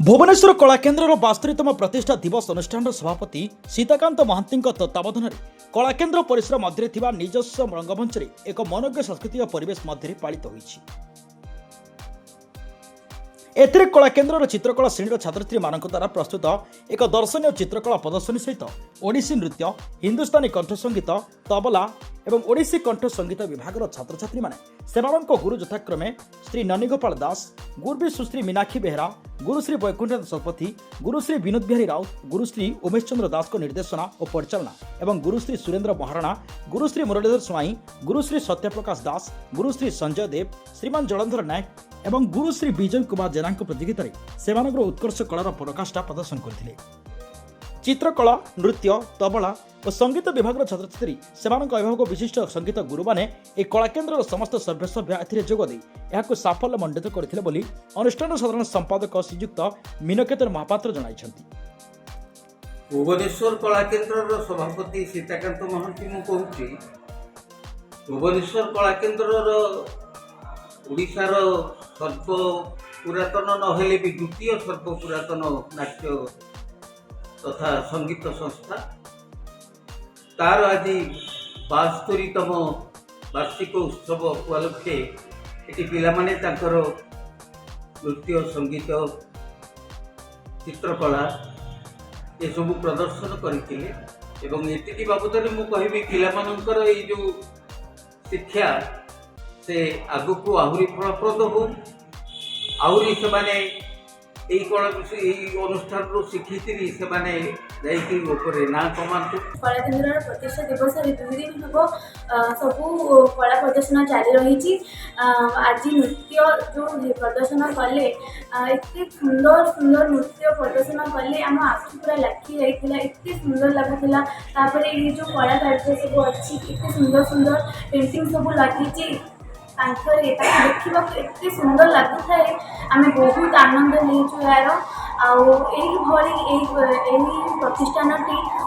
भुवनेश्वर कलाकेन्द्र 72तम प्रतिष्ठा दिवस अनुष्ठान सभापति सीताकांत महांती तत्वावधान कलाकेन्द्र परिसर मध्य निजस्व रंगमंच एक मनोज्ञ सांस्कृतिक परिवेश मध्य पालित होइछि। एथिरे कलाकेन्द्र चित्रकला श्रेणी छात्रछात्री मानक द्वारा प्रस्तुत एक दर्शनीय चित्रकला प्रदर्शनी सहित ओडिसी नृत्य, हिंदुस्तानी कंठसंगीत, तबला एवं ओडिसी कंठ संगीत विभाग छात्र छात्री माने गुरु यथाक्रमे श्री ननीगोपाल दास, गुरुश्री सुश्री मीनाक्षी बेहरा, गुरुश्री वैकुंठनाथ शतपथी, गुरुश्री विनोद बिहारी राउत, गुरुश्री उमेश चंद्र दास को निर्देशना और परिचालना एवं गुरुश्री सुरेंद्र महाराणा, गुरुश्री मुरलीधर स्वाई, गुरुश्री सत्यप्रकाश दास, गुरुश्री संजय देव, श्रीमान जलंधर नायक एवं गुरुश्री विजय कुमार जेना प्रतियोगिता उत्कर्ष कलार पराकाष्ठा प्रदर्शन करथिले। चित्रकला, नृत्य, तबला और संगीत विभाग छात्रछात्री अभिभावक विशिष्ट संगीत गुरु माने एक कलाकेन्द्र समस्त सभ्य एथिरे जोगदे यहां साफल्य मंडित करथिले बोली अनुष्ठान साधारण संपादक श्रीयुक्त मीनकेतन महापात्र जणाइछन्ति। भुवनेश्वर कलाकेन्द्र सभापति सीताकांत महांती मु कहूची। भुवनेश्वर कलाकेन्द्र ओडिशार सर्व पुरातन नहेले भी द्वितीय सर्व पुरातन नाट्य तथा संगीत संस्था तार आज 72तम वार्षिक उत्सव उपलक्षे ये पिलामाने तांकर नृत्य, संगीत, चित्रकला ये सब प्रदर्शन करथिले एवं एतिकी बाबदरे मु कहबी पिलामानंकर ये जो शिक्षा से आगु को आहुरी फलप्रद हो आहुरी से माने अनुष्ठान शिखी से माने ना कमातु। कलाकेन्द्र प्रतिष्ठा दिवस 2 दिन हम सबू कला प्रदर्शन जारी रही। आज नृत्य जो प्रदर्शन कले एत सुंदर सुंदर नृत्य प्रदर्शन कले आम आखि पूरा लाखी जाइए, एत सुंदर लगुला। ये जो कला कार्य सब अच्छी एत सुंदर सुंदर पेंटिंग सब लगी देखा एत सुंदर लगुए आम बहुत आनंद नहीं यार प्रतिष्ठान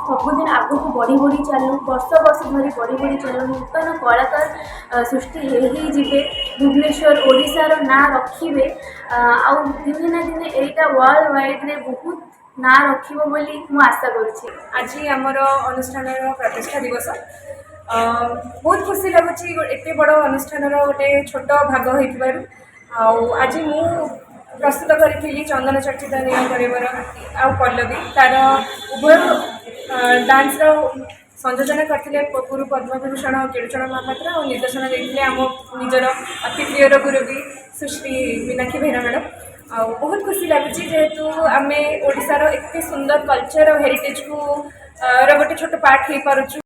सबुदिन आग को बढ़ी बढ़ी चलू वर्ष वर्ष धरी बढ़ी बढ़ी चलू नूतन कलाकार सृष्टि होइजिबे भुवनेश्वर ओडिशार ना रखिबे दिन ना दिन एटा वर्ल्ड वाइड रे बहुत ना रखिबो बोली मु आशा करूछि। आज आमर अनुष्ठान प्रतिष्ठा दिवस बहुत खुशी लगुच एत बड़ अनुष्ठान गोटे छोट भाग हो आज मु प्रस्तुत करी चंदन चर्चित नील परिवार आ पल्लवी तार उभय डांस संयोजन करते गुरु पद्मभूषण केलुचरण महापात्र और निर्देशन देते आम निजर अति प्रियर गुरु भी सुश्री मीनाक्षी बेहरा मैडम। बहुत खुशी लगुच जेहेतु आम ओडिशार एत सुंदर कल्चर और हेरिटेज को गोटे छोट पार्ट हो पार्छु।